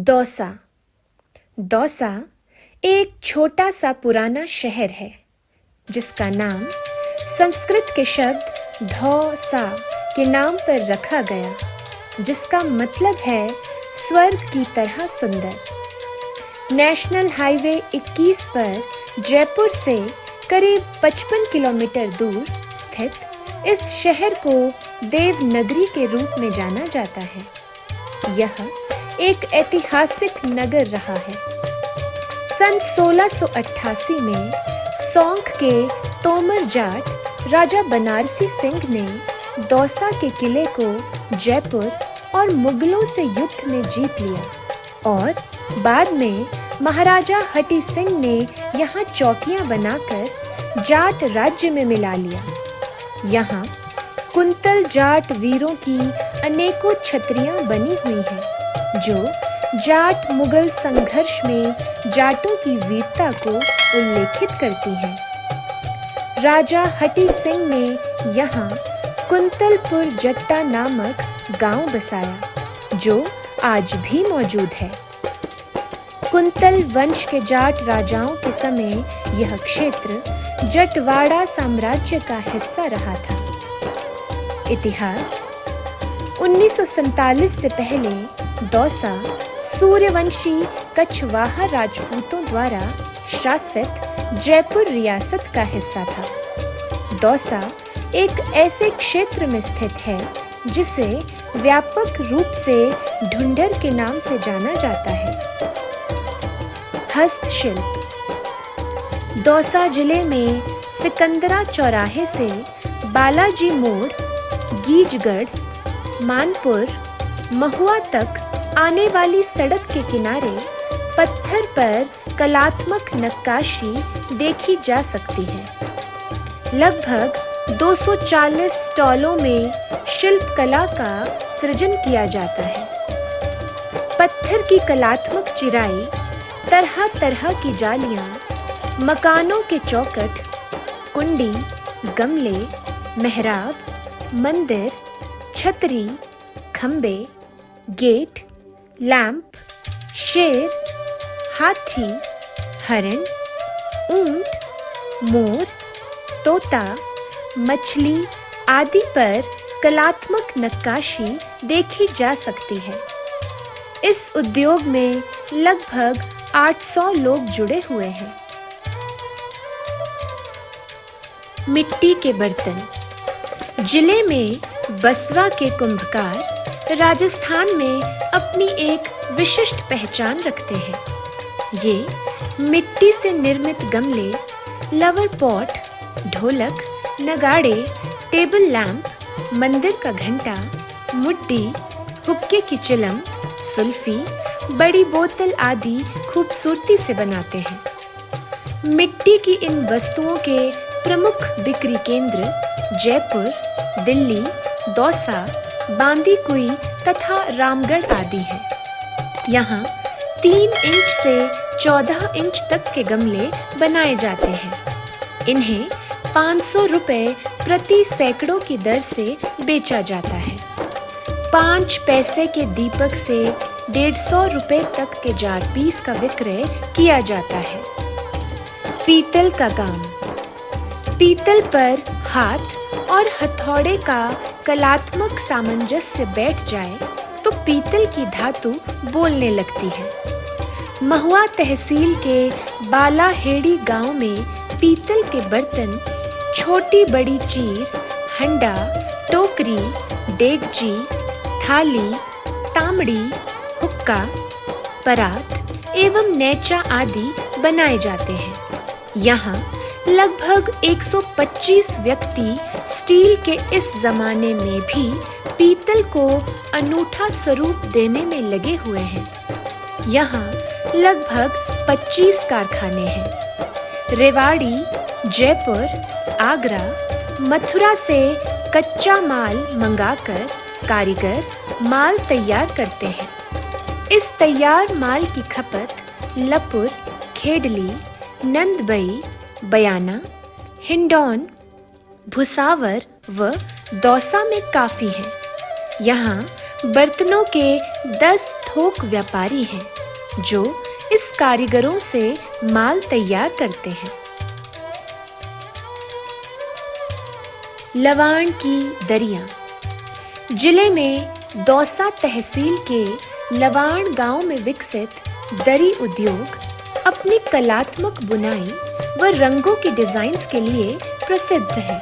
दौसा। दौसा एक छोटा सा पुराना शहर है जिसका नाम संस्कृत के शब्द धौ-सा के नाम पर रखा गया, जिसका मतलब है स्वर्ग की तरह सुंदर। नेशनल हाईवे 21 पर जयपुर से करीब 55 किलोमीटर दूर स्थित इस शहर को देवनगरी के रूप में जाना जाता है। यह एक ऐतिहासिक नगर रहा है। सन 1688 में सौंख के तोमर जाट राजा बनारसी सिंह ने दौसा के किले को जयपुर और मुगलों से युद्ध में जीत लिया और बाद में महाराजा हटी सिंह ने यहाँ चौकियां बनाकर जाट राज्य में मिला लिया। यहाँ कुंतल जाट वीरों की अनेकों छतरियां बनी हुई हैं जो जाट मुगल संघर्ष में जाटों की वीरता को उल्लेखित करती हैं। राजा हटी सिंह ने यहाँ कुंतलपुर जट्टा नामक गांव बसाया जो आज भी मौजूद है। कुंतल वंश के जाट राजाओं के समय यह क्षेत्र जटवाड़ा साम्राज्य का हिस्सा रहा था। इतिहास 1947 से पहले दौसा सूर्यवंशी कछवाहा राजपूतों द्वारा शासित जयपुर रियासत का हिस्सा था। दौसा एक ऐसे क्षेत्र में स्थित है जिसे व्यापक रूप से ढूंढर के नाम से जाना जाता है। हस्तशिल्प। दौसा जिले में सिकंदरा चौराहे से बालाजी मोड़, गीजगढ़, मानपुर, महुआ तक आने वाली सड़क के किनारे पत्थर पर कलात्मक नक्काशी देखी जा सकती है। लगभग 240 स्टॉलों में शिल्प कला का सृजन किया जाता है। पत्थर की कलात्मक चिराई, तरह तरह की जालियां, मकानों के चौखट, कुंडी, गमले, मेहराब, मंदिर, छतरी, खंबे, गेट, लैंप, शेर, हाथी, हरण, ऊंट, मोर, तोता, मछली आदि पर कलात्मक नक्काशी देखी जा सकती है। इस उद्योग में लगभग 800 लोग जुड़े हुए हैं। मिट्टी के बर्तन। जिले में बसवा के कुंभकार राजस्थान में अपनी एक विशिष्ट पहचान रखते हैं। ये मिट्टी से निर्मित गमले, लवर पॉट, ढोलक, नगाड़े, टेबल लैंप, मंदिर का घंटा, मुड्डी, हुक्के की चिलम, सुल्फी, बड़ी बोतल आदि खूबसूरती से बनाते हैं। मिट्टी की इन वस्तुओं के प्रमुख बिक्री केंद्र जयपुर, दिल्ली, दौसा, बांदीकुई तथा रामगढ़ आदि हैं। यहाँ 3 इंच से 14 इंच तक के गमले बनाए जाते हैं। इन्हें 500 रुपए प्रति सैकड़ों की दर से बेचा जाता है। 5 पैसे के दीपक से 150 रुपए तक के जार पीस का विक्रय किया जाता है। पीतल का काम। पीतल पर हाथ और हथौड़े का कलात्मक सामंजस्य बैठ जाए तो पीतल की धातु बोलने लगती है। महुआ तहसील के बालाहेड़ी गांव में पीतल के बर्तन छोटी बड़ी चीर, हंडा, टोकरी, देगची, थाली, तामड़ी, हुक्का, परात एवं नैचा आदि बनाए जाते हैं। यहाँ लगभग 125 व्यक्ति स्टील के इस जमाने में भी पीतल को अनूठा स्वरूप देने में लगे हुए हैं। यहाँ लगभग 25 कारखाने हैं। रेवाड़ी, जयपुर, आगरा, मथुरा से कच्चा माल मंगाकर कारीगर माल तैयार करते हैं। इस तैयार माल की खपत लपुर, खेडली, नंदबई, बयाना, हिंडौन, भुसावर व दौसा में काफी है। यहाँ बर्तनों के 10 थोक व्यापारी हैं जो इस कारीगरों से माल तैयार करते हैं। लवाण की दरियां। जिले में दौसा तहसील के लवाण गांव में विकसित दरी उद्योग अपनी कलात्मक बुनाई व रंगों की डिजाइन्स के लिए प्रसिद्ध है।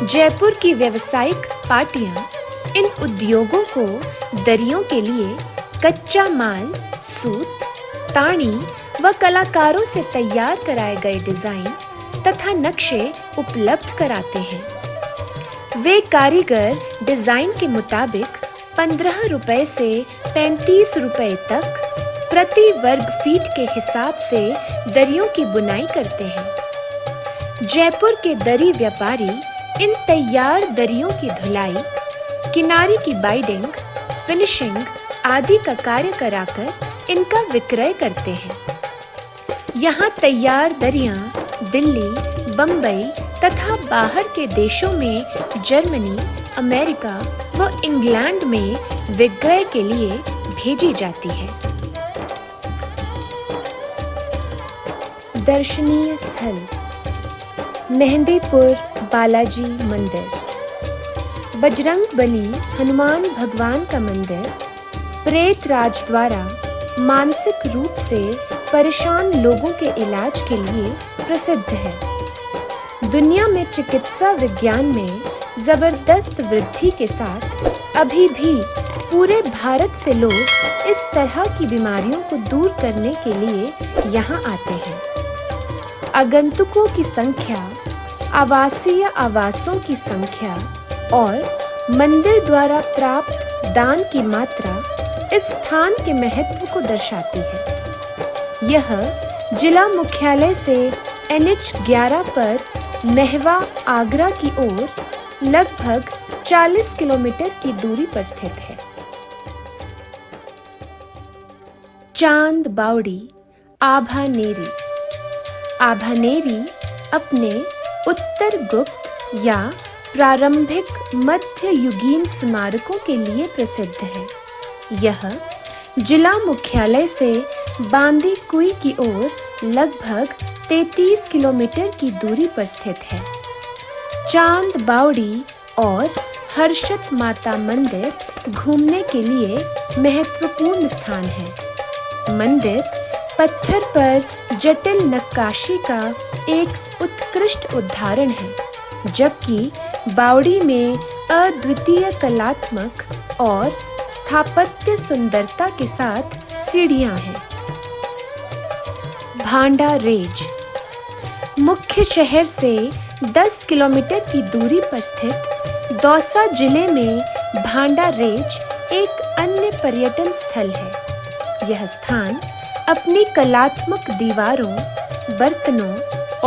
जयपुर की व्यावसायिक पार्टियां इन उद्योगों को दरियों के लिए कच्चा माल, सूत, ताड़ी व कलाकारों से तैयार कराए गए डिजाइन तथा नक्शे उपलब्ध कराते हैं। वे कारीगर डिजाइन के मुताबिक 15 रुपए से 35 रुपए तक प्रति वर्ग फीट के हिसाब से दरियों की बुनाई करते हैं। जयपुर के दरी व्यापारी इन तैयार दरियों की धुलाई, किनारी की बाइंडिंग, फिनिशिंग आदि का कार्य कराकर इनका विक्रय करते हैं। यहाँ तैयार दरियाँ दिल्ली, बम्बई तथा बाहर के देशों में जर्मनी, अमेरिका व इंग्लैंड में विक्रय के लिए भेजी जाती है। दर्शनीय स्थल। मेहंदीपुर बालाजी मंदिर, बजरंगबली हनुमान भगवान का मंदिर प्रेत राज द्वारा मानसिक रूप से परेशान लोगों के इलाज के लिए प्रसिद्ध है। दुनिया में चिकित्सा विज्ञान में जबरदस्त वृद्धि के साथ अभी भी पूरे भारत से लोग इस तरह की बीमारियों को दूर करने के लिए यहाँ आते हैं। आगंतुकों की संख्या, आवासीय आवासों की संख्या और मंदिर द्वारा प्राप्त दान की मात्रा इस स्थान के महत्व को दर्शाती है। यह जिला मुख्यालय से NH 11 पर महवा, आगरा की ओर लगभग 40 किलोमीटर की दूरी पर स्थित है। चांद बावड़ी आभानेरी। आभानेरी अपने उत्तर गुप्त या प्रारंभिक मध्ययुगीन स्मारकों के लिए प्रसिद्ध है। यह जिला मुख्यालय से बांदीकुई की ओर लगभग 33 किलोमीटर की दूरी पर स्थित है। चांद बावड़ी और हर्षत माता मंदिर घूमने के लिए महत्वपूर्ण स्थान है। मंदिर पत्थर पर जटिल नक्काशी का एक उत्कृष्ट उदाहरण है, जबकि बावड़ी में अद्वितीय कलात्मक और स्थापत्य सुंदरता के साथ सीढ़ियां हैं। भांडा रेंज। मुख्य शहर से 10 किलोमीटर की दूरी पर स्थित दौसा जिले में भांडा रेंज एक अन्य पर्यटन स्थल है। यह स्थान अपनी कलात्मक दीवारों, बर्तनों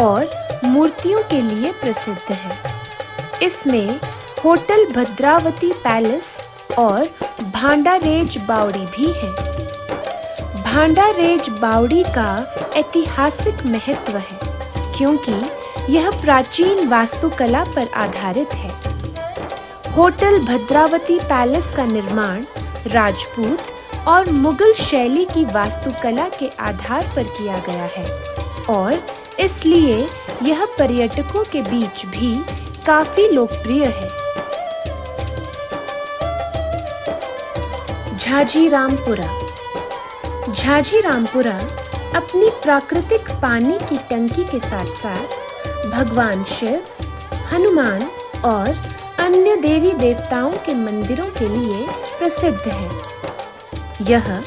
और मूर्तियों के लिए प्रसिद्ध है। इसमें होटल भद्रावती पैलेस और भांडा रेंज बावड़ी भी है। भांडा रेंज बावड़ी का ऐतिहासिक महत्व है क्योंकि यह प्राचीन वास्तुकला पर आधारित है। होटल भद्रावती पैलेस का निर्माण राजपूत और मुगल शैली की वास्तुकला के आधार पर किया गया है और इसलिए यह पर्यटकों के बीच भी काफी लोकप्रिय है। झाझीरामपुरा। झाझीरामपुरा अपनी प्राकृतिक पानी की टंकी के साथ साथ भगवान शिव, हनुमान और अन्य देवी देवताओं के मंदिरों के लिए प्रसिद्ध है। यह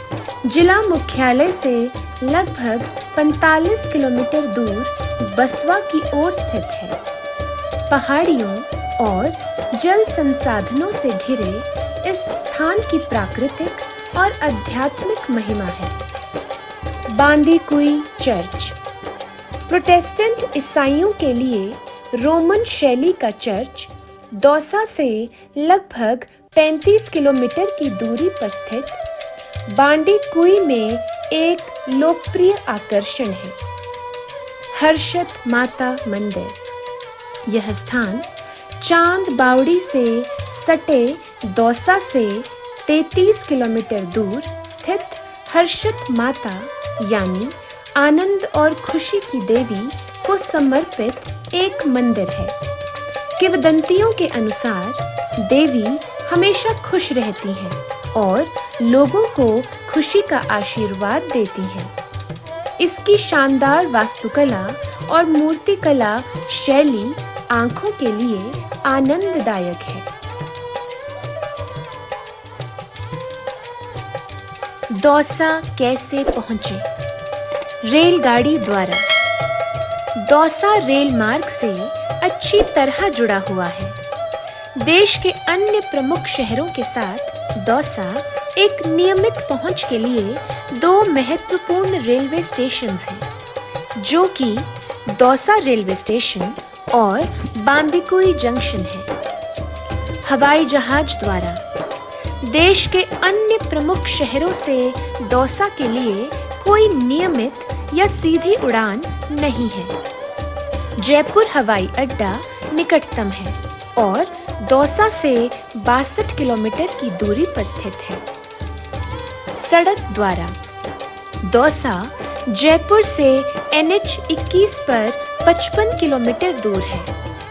जिला मुख्यालय से लगभग 45 किलोमीटर दूर बसवा की ओर स्थित है। पहाड़ियों और जल संसाधनों से घिरे इस स्थान की प्राकृतिक और आध्यात्मिक महिमा है। बांदीकुई चर्च। प्रोटेस्टेंट ईसाइयों के लिए रोमन शैली का चर्च दौसा से लगभग 35 किलोमीटर की दूरी पर स्थित बांदीकुई में एक लोकप्रिय आकर्षण है। हर्षत माता मंदिर। यह स्थान चांद बावड़ी से सटे दौसा से 33 किलोमीटर दूर स्थित हर्षित माता यानी आनंद और खुशी की देवी को समर्पित एक मंदिर है। किंवदंतियों के अनुसार देवी हमेशा खुश रहती हैं और लोगों को खुशी का आशीर्वाद देती हैं। इसकी शानदार वास्तुकला और मूर्तिकला शैली आंखों के लिए आनंददायक है। दौसा कैसे पहुंचे? रेलगाड़ी द्वारा। दौसा रेल मार्ग से अच्छी तरह जुड़ा हुआ है। देश के अन्य प्रमुख शहरों के साथ दौसा एक नियमित पहुंच के लिए 2 महत्वपूर्ण रेलवे स्टेशंस हैं, जो कि दौसा रेलवे स्टेशन और बांदीकुई जंक्शन है। हवाई जहाज द्वारा। देश के अन्य प्रमुख शहरों से दौसा के लिए कोई नियमित या सीधी उड़ान नहीं है। जयपुर हवाई अड्डा निकटतम है और दौसा से 62 किलोमीटर की दूरी पर स्थित है। सड़क द्वारा। दौसा जयपुर से NH 21 पर 55 किलोमीटर दूर है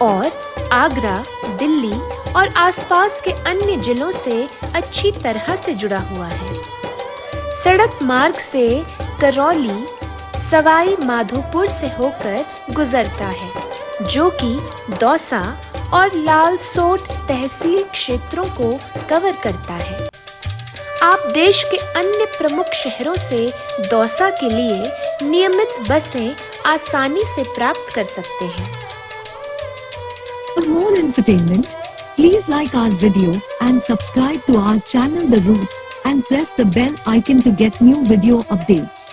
और आगरा, दिल्ली और आसपास के अन्य जिलों से अच्छी तरह से जुड़ा हुआ है। सड़क मार्ग से करौली, सवाई माधोपुर से होकर गुजरता है, जो कि दौसा और लालसोट तहसील क्षेत्रों को कवर करता है। आप देश के अन्य प्रमुख शहरों से दौसा के लिए नियमित बसें आसानी से प्राप्त कर सकते हैं। For more entertainment, please like our video and subscribe to our channel The Roots and press the bell icon to get new video updates.